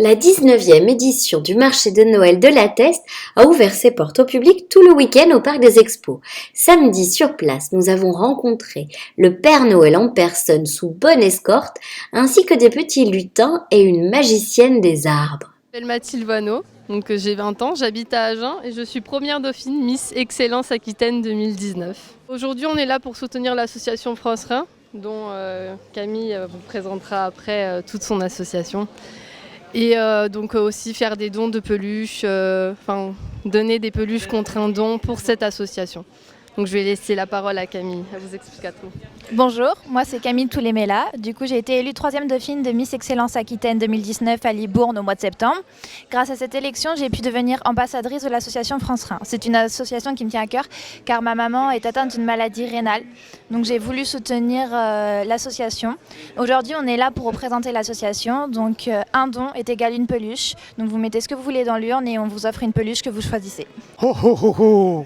La 19e édition du marché de Noël de La Teste a ouvert ses portes au public tout le week-end au Parc des Expos. Samedi sur place, nous avons rencontré le Père Noël en personne sous bonne escorte, ainsi que des petits lutins et une magicienne des arbres. Je m'appelle Mathilde Voineau, j'ai 20 ans, j'habite à Agen et je suis première dauphine Miss Excellence Aquitaine 2019. Aujourd'hui, on est là pour soutenir l'association France Rhin, dont Camille vous présentera après toute son association. Et aussi faire des dons de peluches, donner des peluches contre un don pour cette association. Donc je vais laisser la parole à Camille, elle vous expliquera tout. Bonjour, moi c'est Camille Toulémela. Du coup, j'ai été élue 3e dauphine de Miss Excellence Aquitaine 2019 à Libourne au mois de septembre. Grâce à cette élection, j'ai pu devenir ambassadrice de l'association France Rhin. C'est une association qui me tient à cœur car ma maman est atteinte d'une maladie rénale. Donc j'ai voulu soutenir l'association. Aujourd'hui, on est là pour représenter l'association. Donc un don est égal à une peluche. Donc vous mettez ce que vous voulez dans l'urne et on vous offre une peluche que vous choisissez. Oh oh oh oh!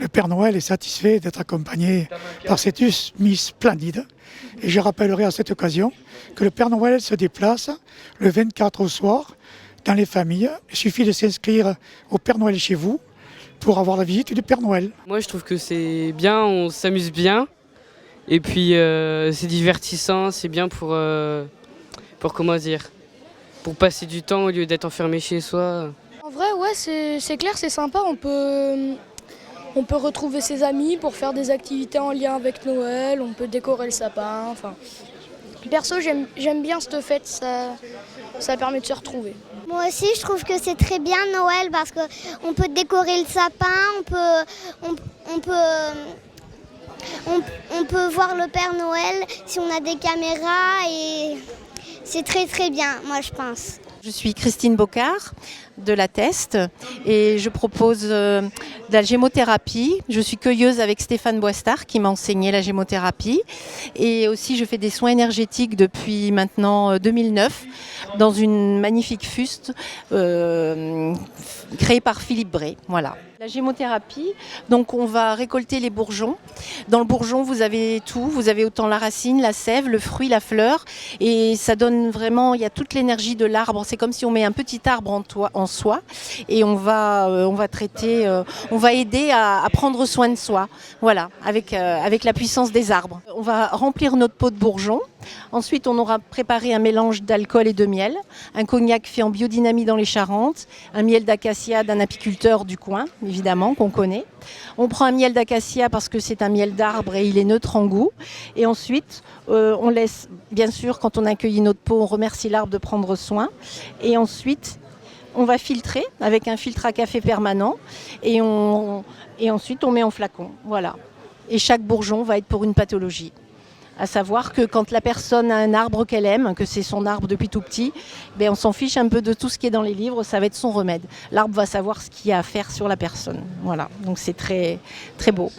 Le Père Noël est satisfait d'être accompagné par cette Miss splendide. Et je rappellerai à cette occasion que le Père Noël se déplace le 24 au soir dans les familles. Il suffit de s'inscrire au Père Noël chez vous pour avoir la visite du Père Noël. Moi je trouve que c'est bien, on s'amuse bien. Et puis c'est divertissant, c'est bien pour passer du temps au lieu d'être enfermé chez soi. En vrai, ouais, c'est clair, c'est sympa. On peut retrouver ses amis pour faire des activités en lien avec Noël, on peut décorer le sapin. Perso, j'aime bien cette fête, ça permet de se retrouver. Moi aussi, je trouve que c'est très bien Noël parce qu'on peut décorer le sapin, on peut voir le Père Noël si on a des caméras et c'est très très bien, moi je pense. Je suis Christine Bocard de La Teste et je propose de la gémothérapie. Je suis cueilleuse avec Stéphane Boistard qui m'a enseigné la gémothérapie et aussi je fais des soins énergétiques depuis maintenant 2009 dans une magnifique fuste créée par Philippe Bray. Voilà. La gémothérapie, donc on va récolter les bourgeons. Dans le bourgeon, vous avez tout. Vous avez autant la racine, la sève, le fruit, la fleur. Et ça donne vraiment, il y a toute l'énergie de l'arbre. C'est comme si on met un petit arbre en soi. Et on va traiter, on va aider à prendre soin de soi. Voilà, avec la puissance des arbres. On va remplir notre pot de bourgeons. Ensuite, on aura préparé un mélange d'alcool et de miel, un cognac fait en biodynamie dans les Charentes, un miel d'acacia d'un apiculteur du coin, évidemment, qu'on connaît. On prend un miel d'acacia parce que c'est un miel d'arbre et il est neutre en goût. Et ensuite, on laisse, bien sûr, quand on a cueilli notre pot, on remercie l'arbre de prendre soin. Et ensuite, on va filtrer avec un filtre à café permanent et ensuite on met en flacon. Voilà. Et chaque bourgeon va être pour une pathologie. À savoir que quand la personne a un arbre qu'elle aime, que c'est son arbre depuis tout petit, on s'en fiche un peu de tout ce qui est dans les livres, ça va être son remède. L'arbre va savoir ce qu'il y a à faire sur la personne. Voilà, donc c'est très, très beau.